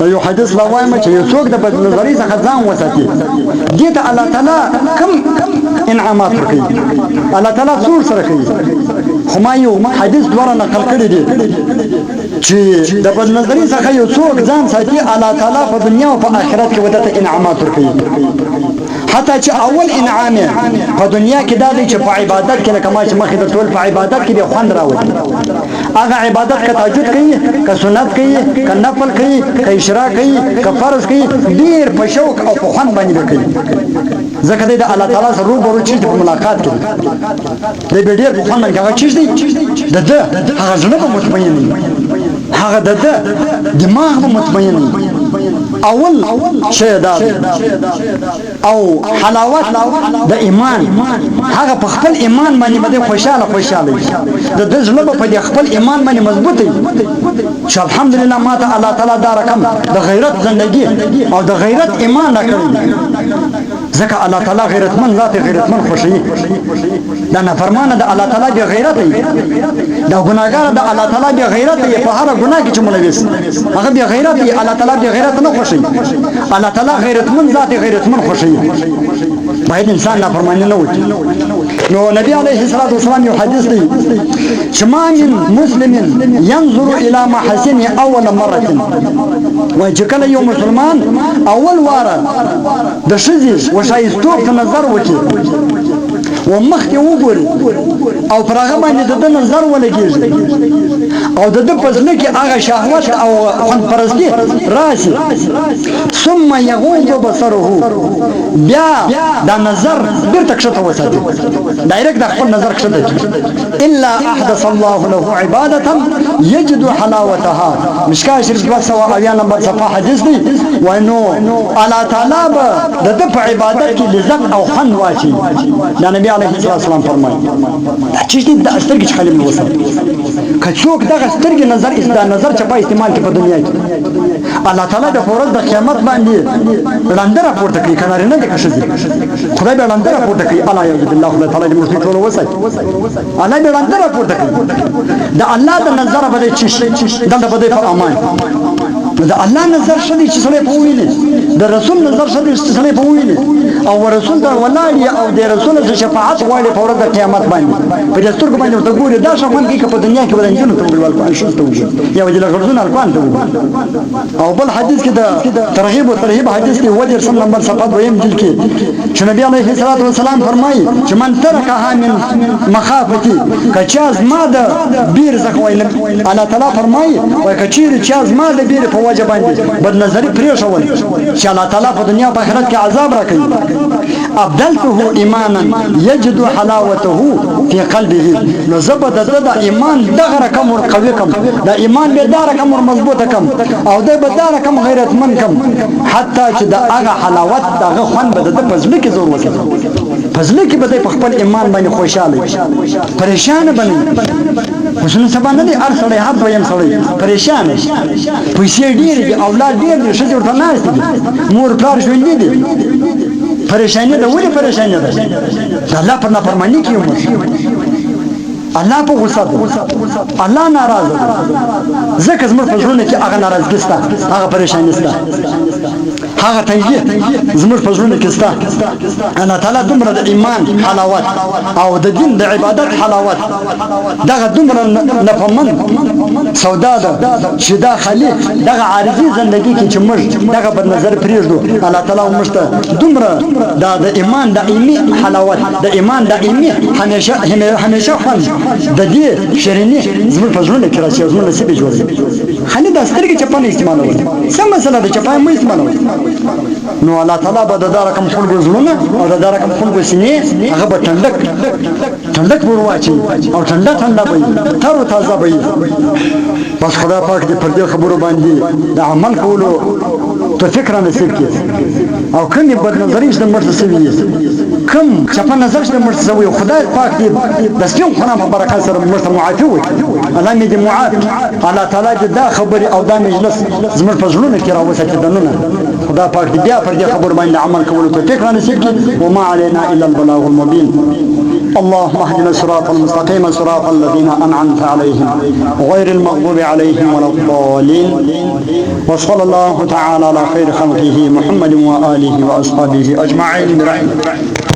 یو حدیث لا وایم چې یو څوک د بد نظرۍ څخه ځان وساتي دې ته الله تعالی کوم انعامات ورکوي الله تعالی څور سره کوي خو ما یو حدیث دوره نقل کړی دی چې د بد نظرۍ څخه یو څوک ځان ساتي الله تعالی په دنیا او په آخرت کې ودته انعامات ورکوي حتی چې اول انعام په دنیا کې دا دی چې په عبادت کې لکه ما چې مخکې د ټول په عبادت کې د خوند راوړي هغه عبادت که تهجد کوي که سنت کوي که نفل کوي که اشراق کوي که فرض کوي ډېر په شوق او په خوند باندې به کوي ځکه دی د الله تعالی سره روبرو چیز دی په ملاقات کې دی به ډېر په خوند باندې هغه چیز دی د ده هغه زړه به مطمئن وي هغه د ده دماغ به مطمئن وي اول شی دا او حلاوت د ایمان هغه په خپل ایمان باندې باندې خوشاله د دې زړه په دې خپل ایمان باندې مضبوط وي چې الحمدلله ماته الله تعالی دا رقم د غیرت زندگی او د غیرت ایمان راکړي ځکه الله تعالی غیرتمن ذات غیرتمن خوشي دا نافرمانه د الله تعالی به غیرت وي دا ګناګار د الله تعالی به غیرت وي په هر ګناه کې چې ملوث هغه به غیرت وي الله تعالی به غیرت نه خوشي الله تعالی غیرتمن ذات غیرتمن خوشي باید انسان نافرمانی نه وکړي نو نبی علیه الصلاة والسلام یو حدیث دی چې ما من مسلم ينظر الى محاسن اول مره وای چې کله یو مسلمان اول واره د ښځې وشایستوب ته نظر وکړي ومخ ته وګوري او پر هغه باندې د نظر ولګيږي او د په ځل کې هغه شهوت او خوند پرستی راشي ثم يغض بصره بیا دا نظر بیرته کښته وساتي ډایرکټ د خپل نظر کښته الا احدث الله له عباده يجد حلاوتها مشکا شریف 200 نمبر صفحه حدیث دی وانه الله تعالی د په عبادت کې لذت او خوند واچي دا نبی علیه السلام فرمایي دا چې د سترګې خالي وسه کڅوک دغه سترګې نظر چې په استعمال کې په دنیا کې الله تعالی د فورز د قیامت باندې لاندې راپورته کوي کنه نه د کښې خدای به لاندې راپورته کوي الله یعذ بالله خدای تعالی دې موږ ټول وسه الله به لاندې راپورته کوي د الله د نظر به چې دلته به په امان د الله نظر شدي چې سره په ویني د رسول نظر شدي چې سره په ویني او رسول دا ولاړ او د رسول د شفاعت غواړي په ورځ د قیامت باندې په دې سترګو باندې ورته ګوري دا شمن کې په دنیا کې ولنجونو ته وګورل په شو ته وګورل یا وجه لغرزون القرآن ته او بل حدیث کې د ترغیب او ترهیب حدیث کې وجه رسول نمبر صفحه 2 جلد کې چې نبی علیه الصلاه والسلام فرمایي چې من ترکها من مخافتی کچاز ما د بیر زخوي الله تعالی فرمایي وای کچیر چاز ما د بیر په وجه باندې بد نظری پریښول چې الله تعالی په دنیا او آخرت کې عذاب راکړي ابدلته ایمانا یجد حلاوته فی قلبه نو زبد د ایمان دغه رقم ور قوی کم د ایمان به دا رقم ور مضبوطه کم او د به دا رقم غیرتمن کم حتی چې د هغه حلاوت دغه خوان به د پزله کې زور وکړي پزله کې به د خپل ایمان باندې خوشاله پریشان بني وسنه سبا نه دي ارسله هر دویم سړی پریشان پیسې ډېر دي اولاد ډېر دي ښځې ورته ناست دي مور پلار ژوندي دي پریشانی ده ولې پریشانی ده الله پر نافرمانی کې یو الله په غصه ده الله ناراضه ده ځکه زموږ په زړونو کې هغه ناراضګي شته هغه پریشانی شته هغه تنګي زموږ په زړونو کې شته الله تعالی دومره د ایمان حلاوت او د دین د عبادت حلاوت دغه دومره نفهمن سودا ده چې دا خالي دغه عارضي زندگی کې چې موږ دغه په نظر پریږدو الله تعالی موږ ته دومره د ایمان د ایمي حلاوت د ایمان د ایمي همیشه خوند د دې شرینی زموږ په زړونو کې راځي زموږ نصیب جوړوي خالي د سترګې چپانه استعمالوي سم مسله د چپانه مې استعمالوي نو الله تعالی به د رقم خلق زړونه او د رقم خلق سینې هغه به ټندک ورواچي او ټنده وي تر تازه وي بس خدا پاک دې پر دې خبرو باندې د عمل کولو تو فکر نصیب کړي او کومې بد نظرې چې مرته سوي کوم چپه نظر چې مرته سوي خدای پاک دې د سپین خنا په برکات سره مرته معافي وکړي الله دې معاف الله تعالی دې دا خبري او دا مجلس زموږ په زړونو کې راوساتي دنه خدا پاک دې بیا پر دې خبرو باندې عمل کولو تو فکر نصیب کړي وما علينا الا البلاغ المبين اللهم اهدنا الصراط المستقيم صراط الذين أنعمت عليهم غير المغضوب عليهم ولا الضالين. وصلى الله تعالى على خير خلقه محمد وآله وأصحابه أجمعين برحمته.